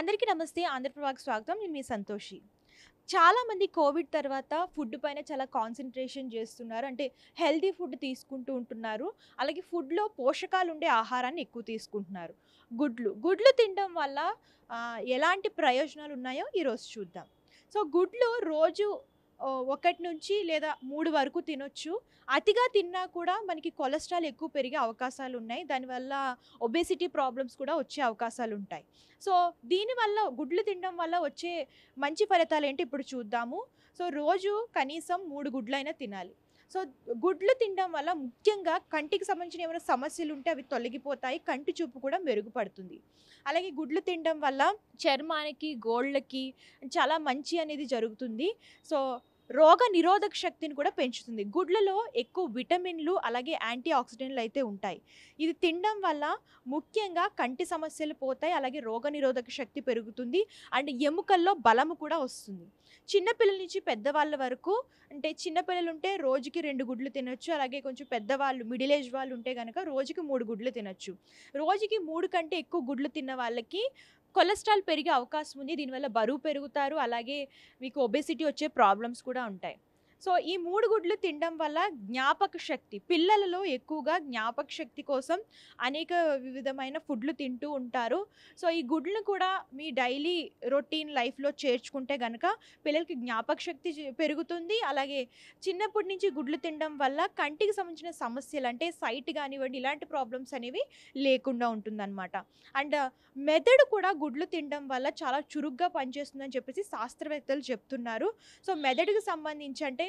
అందరికీ నమస్తే. ఆంధ్రప్రభకి స్వాగతం. నేను మీ సంతోషి. చాలామంది కోవిడ్ తర్వాత ఫుడ్ పైన చాలా కాన్సంట్రేషన్ చేస్తున్నారు. అంటే హెల్తీ ఫుడ్ తీసుకుంటూ ఉంటున్నారు. అలాగే ఫుడ్‌లో పోషకాలుండే ఆహారాన్ని ఎక్కువ తీసుకుంటున్నారు. గుడ్లు తినడం వల్ల ఎలాంటి ప్రయోజనాలున్నాయో ఈరోజు చూద్దాం. సో, గుడ్లు రోజు 1 నుంచి లేదా 3 వరకు తినొచ్చు. అతిగా తిన్నా కూడా మనకి కొలెస్ట్రాల్ ఎక్కువ పెరిగే అవకాశాలున్నాయి. దానివల్ల ఒబేసిటీ ప్రాబ్లమ్స్ కూడా వచ్చే అవకాశాలుంటాయి. సో, దీనివల్ల గుడ్లు తినడం వల్ల వచ్చే మంచి ఫలితాలేంటి ఇప్పుడు చూద్దాము. సో, రోజు కనీసం 3 గుడ్లైనా తినాలి. సో, గుడ్లు తినడం వల్ల ముఖ్యంగా కంటికి సంబంధించిన ఏమైనా సమస్యలుంటే అవి తొలగిపోతాయి. కంటి చూపు కూడా మెరుగుపడుతుంది. అలాగే గుడ్లు తినడం వల్ల చర్మానికి, గోళ్ళకి చాలా మంచి అనేది జరుగుతుంది. సో, రోగ నిరోధక శక్తిని కూడా పెంచుతుంది. గుడ్లలో ఎక్కువ విటమిన్‌లు అలాగే యాంటీ ఆక్సిడెంట్‌లు అయితే ఉంటాయి. ఇది తినడం వల్ల ముఖ్యంగా కంటి సమస్యలు పోతాయి. అలాగే రోగనిరోధక శక్తి పెరుగుతుంది. అండ్ ఎముకల్లో బలము కూడా వస్తుంది. చిన్న పిల్లల నుంచి పెద్దవాళ్ళ వరకు అంటే చిన్న పిల్లలుంటే రోజుకి 2 గుడ్లు తినొచ్చు. అలాగే కొంచెం పెద్దవాళ్ళు మిడిల్ ఏజ్ వాళ్ళు ఉంటే గనక రోజుకి 3 గుడ్లు తినొచ్చు. రోజుకి 3 కంటే ఎక్కువ గుడ్లు తిన్న వాళ్ళకి కొలెస్ట్రాల్ పెరిగే అవకాశం ఉంది. దీనివల్ల బరువు పెరుగుతారు. అలాగే మీకు ఒబేసిటీ వచ్చే ప్రాబ్లమ్స్ కూడా ఉంటాయి. సో, ఈ 3 గుడ్లు తినడం వల్ల జ్ఞాపక శక్తి పిల్లలలో ఎక్కువగా జ్ఞాపక శక్తి కోసం అనేక వివిధమైన ఫుడ్‌లు తింటూ ఉంటారు. సో, ఈ గుడ్లను కూడా మీ డైలీ రొటీన్ లైఫ్‌లో చేర్చుకుంటే గనక పిల్లలకి జ్ఞాపక శక్తి పెరుగుతుంది. అలాగే చిన్నప్పటి నుంచి గుడ్లు తినడం వల్ల కంటికి సంబంధించిన సమస్యలు అంటే సైట్ గానివ్వండి ఇలాంటి ప్రాబ్లమ్స్ అనేవి లేకుండా ఉంటుందనమాట. అండ్ మెదడు కూడా గుడ్లు తినడం వల్ల చాలా చురుగ్గా పనిచేస్తుందని చెప్పేసి శాస్త్రవేత్తలు చెప్తున్నారు. సో, మెదడుకి సంబంధించి అంటే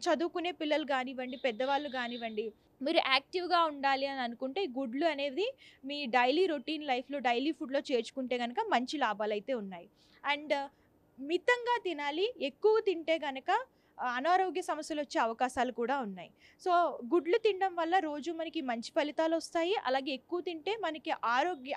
చదువుకునే పిల్లలు గానివ్వండి, పెద్దవాళ్ళు గానివ్వండి, మీరు యాక్టివ్‌గా ఉండాలి అని అనుకుంటే ఈ గుడ్లు అనేది మీ డైలీ రొటీన్ లైఫ్‌లో డైలీ ఫుడ్‌లో చేర్చుకుంటే గనక మంచి లాభాలైతే ఉన్నాయి. అండ్ మితంగా తినాలి. ఎక్కువ తింటే గనక అనారోగ్య సమస్యలొచ్చే అవకాశాలు కూడా ఉన్నాయి. సో, గుడ్లు తినడం వల్ల రోజు మనకి మంచి ఫలితాలొస్తాయి. అలాగే ఎక్కువ తింటే మనకి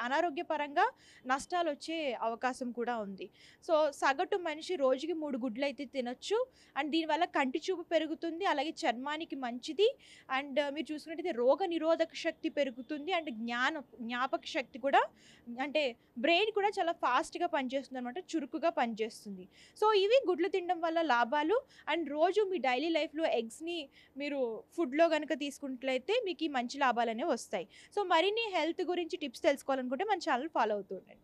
అనారోగ్యపరంగా నష్టాలొచ్చే అవకాశం కూడా ఉంది. సో, సగటు మనిషి రోజుకి 3 గుడ్లయితే తినొచ్చు. అండ్ దీనివల్ల కంటి చూపు పెరుగుతుంది. అలాగే చర్మానికి మంచిది. అండ్ మీరు చూసుకున్నట్టయితే రోగ నిరోధక శక్తి పెరుగుతుంది. అండ్ జ్ఞాపక శక్తి కూడా అంటే బ్రెయిన్ కూడా చాలా ఫాస్ట్‌గా పనిచేస్తుందనమాట. చురుకుగా పనిచేస్తుంది. సో, ఇవి గుడ్లు తినడం వల్ల లాభాలు. అండ్ రోజు మీ డైలీ లైఫ్‌లో ఎగ్స్‌ని మీరు ఫుడ్‌లో గనక తీసుకున్నట్లయితే మీకు ఈ మంచి లాభాలనేవి వస్తాయి. సో, మరిన్ని హెల్త్ గురించి టిప్స్ తెలుసుకోవాలనుకుంటే మన ఛానల్ ఫాలో అవుతూ ఉండండి.